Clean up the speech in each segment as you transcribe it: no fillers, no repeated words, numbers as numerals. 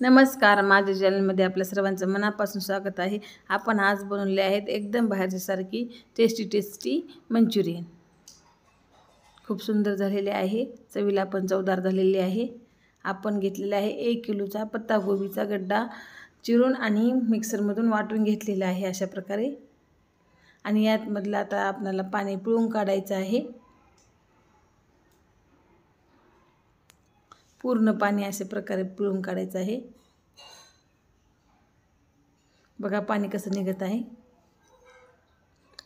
नमस्कार, माझ्या चॅनलमध्ये आपल्या सर्वांचं मनापासून स्वागत आहे। आपण आज बनवले आहेत एकदम बाहेरच्यासारखी टेस्टी मंचुरियन। खूप सुंदर झालेले आहे, चवीला पण चवदार झालेले आहे। आपण घेतलेला आहे 1 किलोचा पत्तागोबीचा गड्डा चिरून आणि मिक्सरमधून वाटून घेतलेला आहे अशा प्रकारे। आणि यातमधलं आता आपल्याला पाणी पिळून काढायचं आहे। पूर्ण पाणी अशा प्रकारे पिळून काढायचं आहे। बघा पाणी कसं निघत आहे,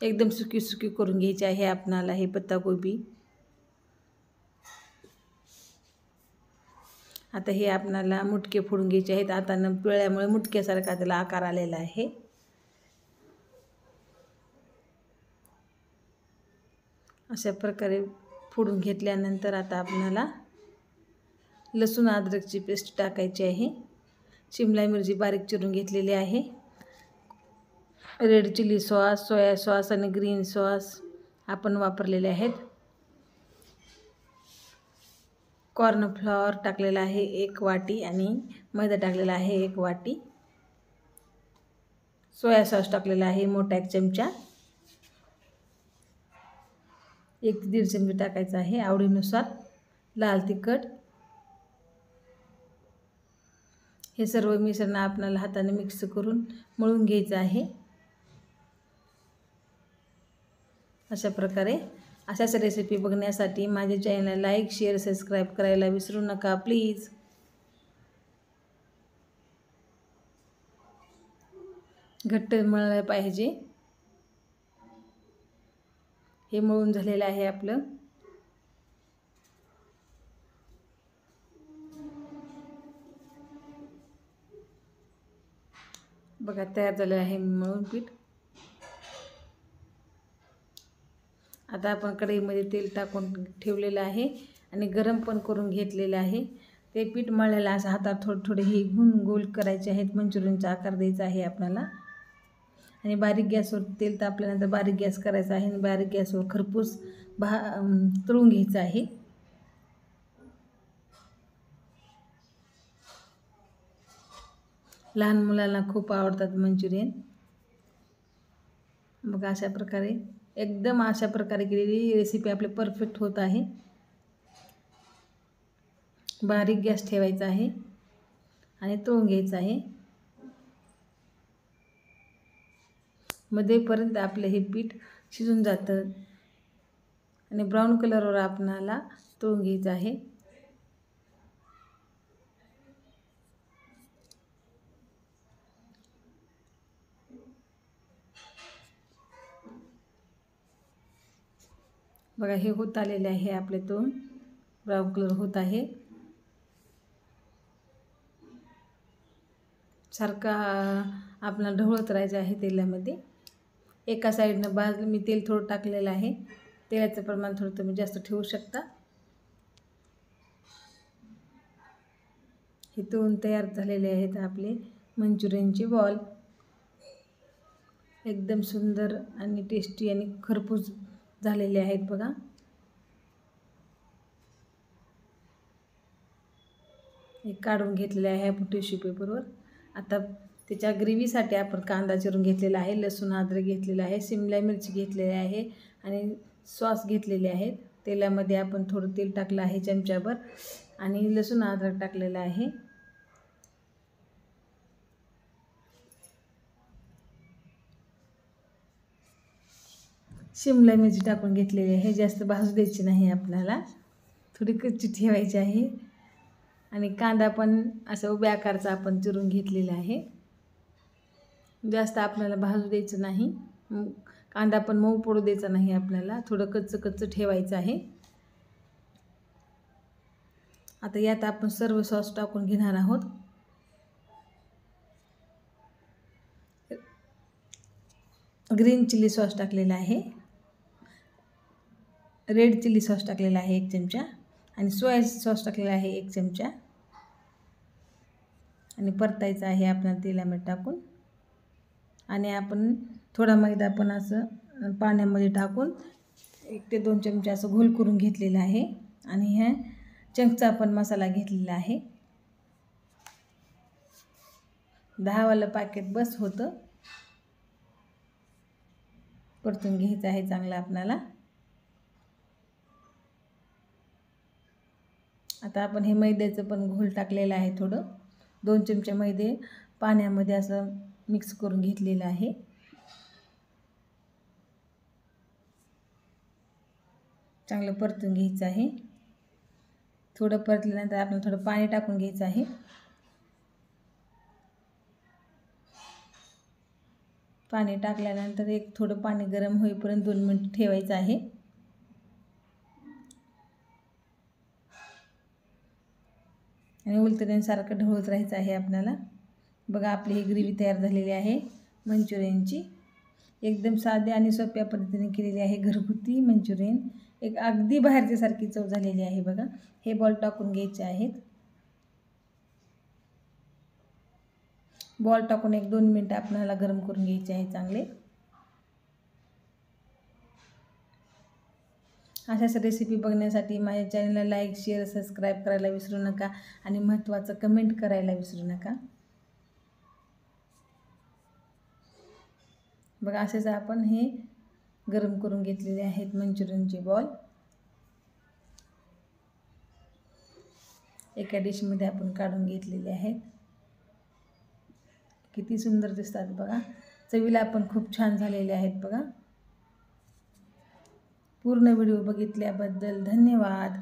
एकदम सुकी करून घ्यायची आहे आपणाला हे पत्तागोबी। आता हे आपणाला मुटके फोडून घ्यायचे आहेत। आता पिळल्यामुळे मुटक्यासारखा त्याला आकार आलेला आहे। अशा प्रकारे फोडून घेतल्यानंतर आता आपणाला लसूण अद्रकची पेस्ट टाकायची आहे। शिमला मिरची बारीक चिरून घेतलेली आहे। Red chilli sauce, soya sauce आणि ग्रीन सॉस आपण वापरलेले आहेत। कॉर्नफ्लॉवर टाकलेला आहे 1 वाटी आणि मैदा टाकलेला आहे 1 वाटी। सोया सॉस टाकलेला आहे मोठा 1 चमचा, 1 ते 1.5 चमचे टाकायचा आहे आवडीनुसार। लाल तिखट, हे सर्व मिश्रण आपल्याला हाताने मिक्स करून मळून घ्यायचं आहे। अशा प्रकारे अशाच रेसिपी बघण्यासाठी माझ्या चॅनलला लाईक, शेअर, सबस्क्राईब करायला विसरू नका प्लीज। घट्ट मळलं पाहिजे। हे मळून झालेलं आहे आपलं। बघा तयार झालं आहे मळून पीठ। आता आपण कढईमध्ये तेल टाकून ठेवलेलं आहे आणि गरम पण करून घेतलेलं आहे। ते पीठ मळलेलं असं हातात थोडे हे घेऊन गोल करायचे आहेत, मंचुरियनचा आकार द्यायचा आहे आपल्याला। आणि बारीक गॅसवर तेल तापल्यानंतर बारीक गॅस करायचा आहे आणि बारीक गॅसवर खरपूस तळून घ्यायचं आहे। लहान मुलांना खूप आवडतात मंचुरियन। बघा अशा प्रकारे एकदम अशा प्रकारे केलेली रेसिपी आपली परफेक्ट होत आहे। बारीक गॅस ठेवायचा आहे आणि तळून घ्यायचं आहे। मध्येपर्यंत आपलं हे पीठ शिजून जातं आणि ब्राऊन कलरवर आपणाला तळून घ्यायचं आहे। बघा हे होत आलेले आहे आपले तळून, ब्राऊन कलर होत आहे। सारखा आपल्याला ढवळत राहायचं आहे तेलामध्ये। एका साईडनं भाजलं, मी तेल थोडं टाकलेलं आहे। तेलाचं प्रमाण थोडं तुम्ही जास्त ठेवू शकता। हे तळून तयार झालेले आहेत आपले मंचुरियनचे बॉल। एकदम सुंदर आणि टेस्टी आणि खरपूस झालेले आहेत बघा। हे काढून घेतलेले आहे आपण टिश्यू पेपरवर। आता त्याच्या ग्रेव्हीसाठी आपण कांदा चिरून घेतलेला आहे, लसूण अद्रक घेतलेला आहे, शिमला मिरची घेतलेली आहे आणि सॉस घेतलेले आहेत। तेलामध्ये आपण थोडं तेल टाकलं आहे चमचाभर आणि लसूण अद्रक टाकलेलं आहे। शिमला मिरची टाकून घेतलेली आहे, जास्त भाजू द्यायची नाही आपल्याला, थोडी कच्ची ठेवायची आहे। आणि कांदा पण असं उभ्या आकारचा आपण चिरून घेतलेला आहे। जास्त आपल्याला भाजू द्यायचं नाही, कांदा पण मऊ पडू द्यायचा नाही आपल्याला, थोडं कच्चं ठेवायचं आहे। आता यात आपण सर्व सॉस टाकून घेणार आहोत। ग्रीन चिली सॉस टाकलेला आहे, रेड चिली सॉस टाकलेला आहे 1 चमचा आणि सोया सॉस टाकलेला आहे 1 चमचा आणि परतायचं आहे आपल्याला तेलामध्ये टाकून। आणि आपण थोडा मैदा पण असं पाण्यामध्ये टाकून 1 ते 2 चमचे असं घोल करून घेतलेला आहे। आणि ह्या चंकचा आपण मसाला घेतलेला आहे। 10वालं पॅकेट बस होतं. परतून घ्यायचं आहे चांगलं आपल्याला. आता आपण हे मैद्याचं पण घोल टाकलेलं आहे. थोडं 2 चमचे मैदे पाण्यामध्ये असं मिक्स करून घेतलेलं आहे. चांगलं परतून घ्यायचं आहे. थोडं परतल्यानंतर आपण थोडं पाणी टाकून घ्यायचं आहे. पाणी टाकल्यानंतर एक थोडं पाणी गरम होईपर्यंत 2 मिनिट ठेवायचं आहे. आणि उलटण्यासारखं ढवळत राहायचं आहे आपल्याला. बघा आपली ही ग्रेव्ही तयार झालेली आहे मंचुरियनची. एकदम साध्या आणि सोप्या पद्धतीने केलेली आहे घरगुती मंचुरियन. एक अगदी बाहेरच्यासारखी चव झालेली आहे बघा. हे बॉल टाकून घ्यायचे आहेत. बॉल टाकून 1-2 मिनिटं आपल्याला गरम करून घ्यायचे आहे चांगले. अशाच रेसिपी बघण्यासाठी माझ्या चॅनलला लाईक, शेअर, सबस्क्राईब करायला विसरू नका आणि महत्त्वाचं कमेंट करायला विसरू नका. बघा असेच आपण हे गरम करून घेतलेले आहेत मंचुरियनचे बॉल. एका डिशमध्ये आपण काढून घेतलेले आहेत. किती सुंदर दिसतात बघा. चवीला पण खूप छान झालेले आहेत बघा. पूर्ण व्हिडिओ बघितल्याबद्दल धन्यवाद.